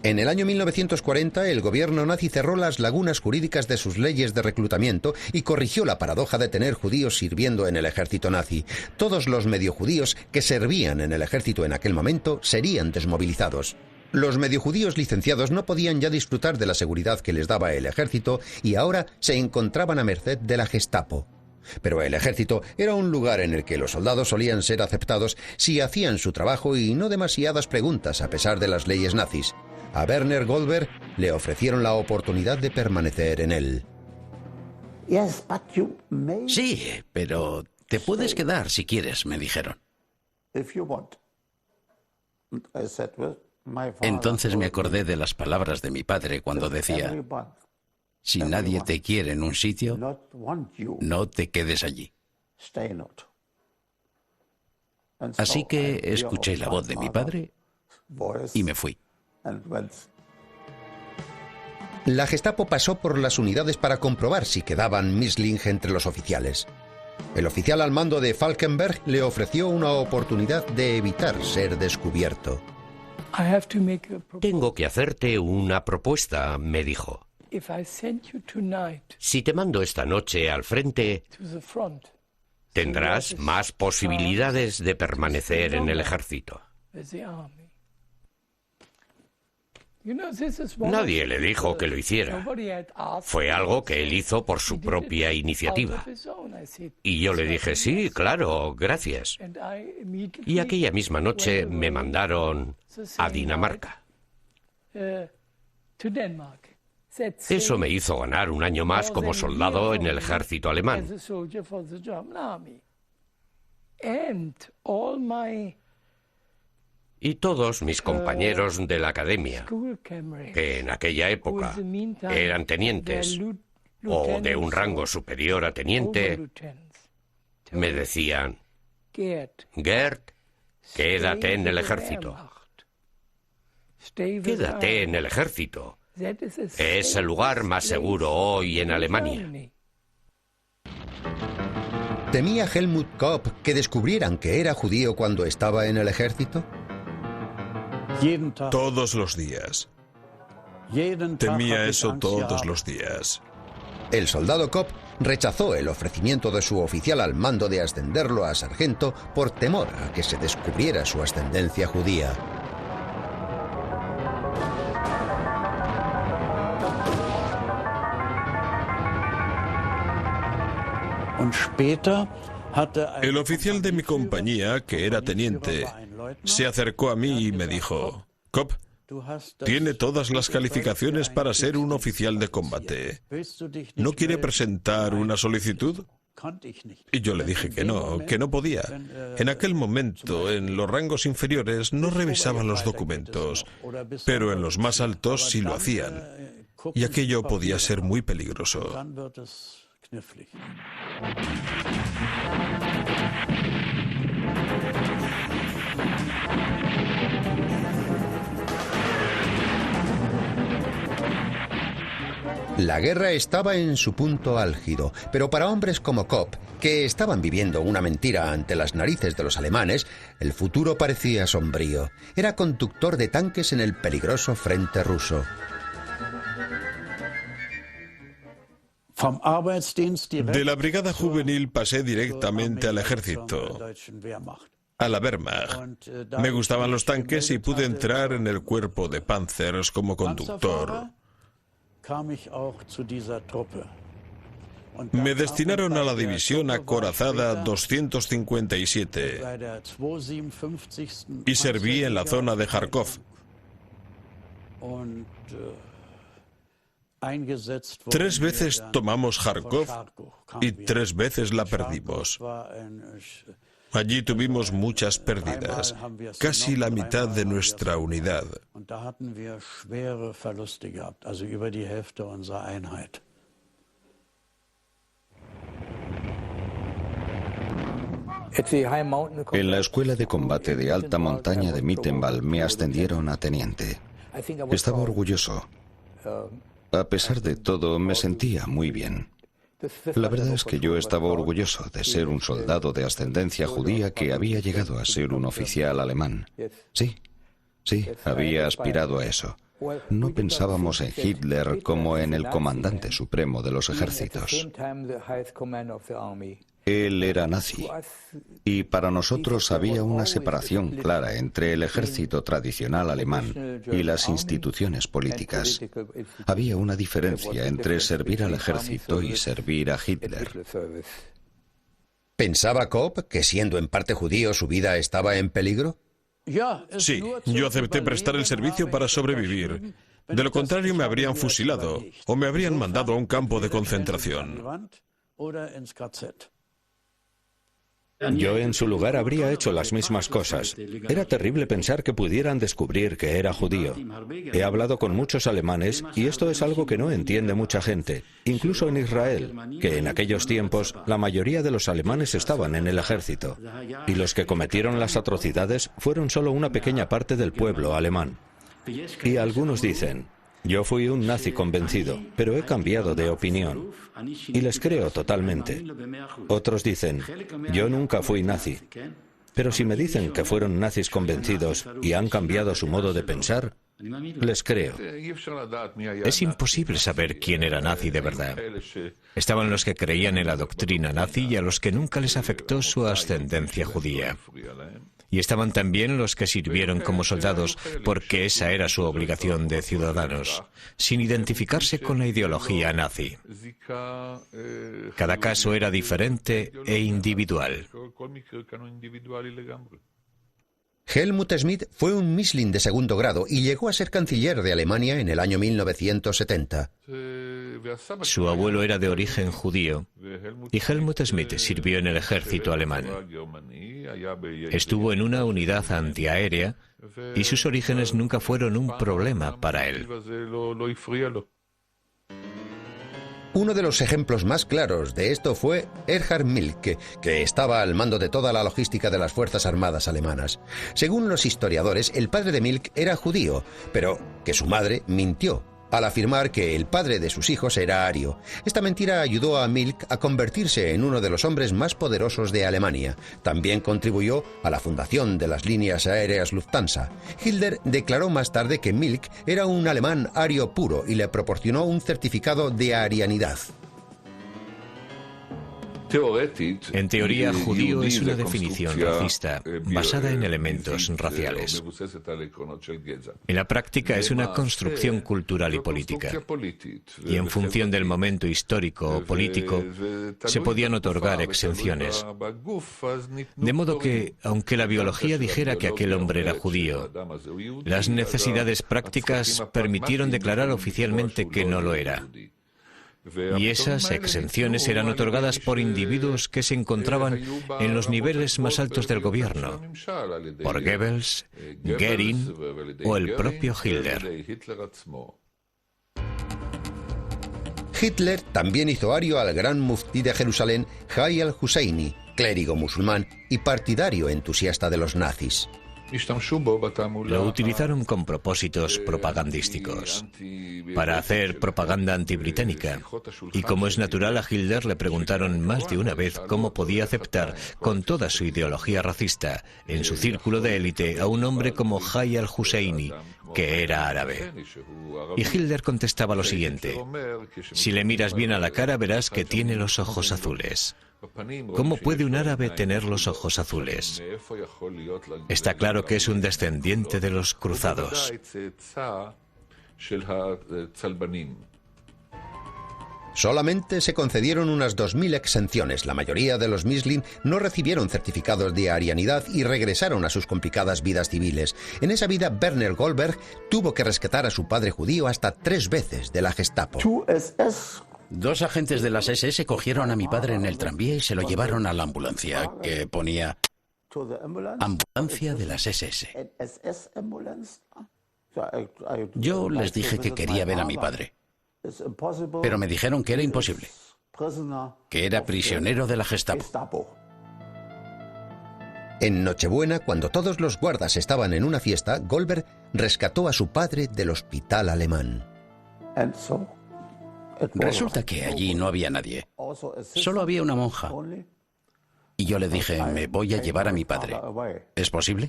En el año 1940, el gobierno nazi cerró las lagunas jurídicas de sus leyes de reclutamiento y corrigió la paradoja de tener judíos sirviendo en el ejército nazi. Todos los mediojudíos que servían en el ejército en aquel momento serían desmovilizados. Los mediojudíos licenciados no podían ya disfrutar de la seguridad que les daba el ejército y ahora se encontraban a merced de la Gestapo. Pero el ejército era un lugar en el que los soldados solían ser aceptados si hacían su trabajo y no demasiadas preguntas a pesar de las leyes nazis. A Werner Goldberg le ofrecieron la oportunidad de permanecer en él. Sí, pero te puedes quedar si quieres, me dijeron. Entonces me acordé de las palabras de mi padre cuando decía: si nadie te quiere en un sitio, no te quedes allí. Así que escuché la voz de mi padre y me fui. La Gestapo pasó por las unidades para comprobar si quedaban Missling entre los oficiales. El oficial al mando de Falkenberg le ofreció una oportunidad de evitar ser descubierto. Tengo que hacerte una propuesta, me dijo. Si te mando esta noche al frente, tendrás más posibilidades de permanecer en el ejército. Nadie le dijo que lo hiciera. Fue algo que él hizo por su propia iniciativa. Y yo le dije: sí, claro, gracias. Y aquella misma noche me mandaron a Dinamarca. Eso me hizo ganar un año más como soldado en el ejército alemán. Y todos mis compañeros de la academia, que en aquella época eran tenientes o de un rango superior a teniente, me decían: Gerd, quédate en el ejército. Quédate en el ejército. Es el lugar más seguro hoy en Alemania. ¿Temía Helmut Kopp que descubrieran que era judío cuando estaba en el ejército? Todos los días. Temía eso todos los días. El soldado Kopp rechazó el ofrecimiento de su oficial al mando de ascenderlo a sargento por temor a que se descubriera su ascendencia judía. El oficial de mi compañía, que era teniente, se acercó a mí y me dijo: Kopp, tiene todas las calificaciones para ser un oficial de combate. ¿No quiere presentar una solicitud? Y yo le dije que no podía. En aquel momento, en los rangos inferiores, no revisaban los documentos, pero en los más altos sí lo hacían. Y aquello podía ser muy peligroso. La guerra estaba en su punto álgido, pero para hombres como Kopp, que estaban viviendo una mentira ante las narices de los alemanes, el futuro parecía sombrío. Era conductor de tanques en el peligroso frente ruso. De la brigada juvenil pasé directamente al ejército, a la Wehrmacht. Me gustaban los tanques y pude entrar en el cuerpo de Panzers como conductor. Me destinaron a la división acorazada 257 y serví en la zona de Kharkov. 3 veces tomamos Kharkov y 3 veces la perdimos. Allí tuvimos muchas pérdidas, casi la mitad de nuestra unidad. En la escuela de combate de alta montaña de Mittenwald me ascendieron a teniente. Estaba orgulloso. A pesar de todo, me sentía muy bien. La verdad es que yo estaba orgulloso de ser un soldado de ascendencia judía que había llegado a ser un oficial alemán. Sí, había aspirado a eso. No pensábamos en Hitler como en el comandante supremo de los ejércitos. Él era nazi, y para nosotros había una separación clara entre el ejército tradicional alemán y las instituciones políticas. Había una diferencia entre servir al ejército y servir a Hitler. ¿Pensaba Kopp que siendo en parte judío su vida estaba en peligro? Sí, yo acepté prestar el servicio para sobrevivir. De lo contrario me habrían fusilado o me habrían mandado a un campo de concentración. Yo en su lugar habría hecho las mismas cosas. Era terrible pensar que pudieran descubrir que era judío. He hablado con muchos alemanes y esto es algo que no entiende mucha gente, incluso en Israel, que en aquellos tiempos la mayoría de los alemanes estaban en el ejército y los que cometieron las atrocidades fueron solo una pequeña parte del pueblo alemán. Y algunos dicen: yo fui un nazi convencido, pero he cambiado de opinión. Y les creo totalmente. Otros dicen: yo nunca fui nazi. Pero si me dicen que fueron nazis convencidos y han cambiado su modo de pensar, les creo. Es imposible saber quién era nazi de verdad. Estaban los que creían en la doctrina nazi y a los que nunca les afectó su ascendencia judía. Y estaban también los que sirvieron como soldados porque esa era su obligación de ciudadanos, sin identificarse con la ideología nazi. Cada caso era diferente e individual. Helmut Schmidt fue un Mischling de segundo grado y llegó a ser canciller de Alemania en el año 1970. Su abuelo era de origen judío y Helmut Schmidt sirvió en el ejército alemán. Estuvo en una unidad antiaérea y sus orígenes nunca fueron un problema para él. Uno de los ejemplos más claros de esto fue Erhard Milke, que estaba al mando de toda la logística de las Fuerzas Armadas alemanas. Según los historiadores, el padre de Milke era judío, pero que su madre mintió al afirmar que el padre de sus hijos era ario. Esta mentira ayudó a Milke a convertirse en uno de los hombres más poderosos de Alemania. También contribuyó a la fundación de las líneas aéreas Lufthansa. Hitler declaró más tarde que Milke era un alemán ario puro y le proporcionó un certificado de arianidad. En teoría, judío es una definición racista basada en elementos raciales. En la práctica es una construcción cultural y política. Y en función del momento histórico o político, se podían otorgar exenciones. De modo que, aunque la biología dijera que aquel hombre era judío, las necesidades prácticas permitieron declarar oficialmente que no lo era. Y esas exenciones eran otorgadas por individuos que se encontraban en los niveles más altos del gobierno, por Goebbels, Göring o el propio Hitler. Hitler también hizo ario al gran muftí de Jerusalén, Hay al-Husseini, clérigo musulmán y partidario entusiasta de los nazis. Lo utilizaron con propósitos propagandísticos, para hacer propaganda antibritánica. Y como es natural, a Hitler le preguntaron más de una vez cómo podía aceptar, con toda su ideología racista, en su círculo de élite, a un hombre como Hay al-Husseini, que era árabe. Y Hitler contestaba lo siguiente: si le miras bien a la cara verás que tiene los ojos azules. ¿Cómo puede un árabe tener los ojos azules? Está claro que es un descendiente de los cruzados. Solamente se concedieron unas 2000 exenciones. La mayoría de los Mischling no recibieron certificados de arianidad y regresaron a sus complicadas vidas civiles. En esa vida, Werner Goldberg tuvo que rescatar a su padre judío hasta 3 veces de la Gestapo. 2 agentes de las SS cogieron a mi padre en el tranvía y se lo llevaron a la ambulancia, que ponía ambulancia de las SS. Yo les dije que quería ver a mi padre, pero me dijeron que era imposible, que era prisionero de la Gestapo. En Nochebuena, cuando todos los guardas estaban en una fiesta, Goldberg rescató a su padre del hospital alemán. Resulta que allí no había nadie. Solo había una monja. Y yo le dije: me voy a llevar a mi padre. ¿Es posible?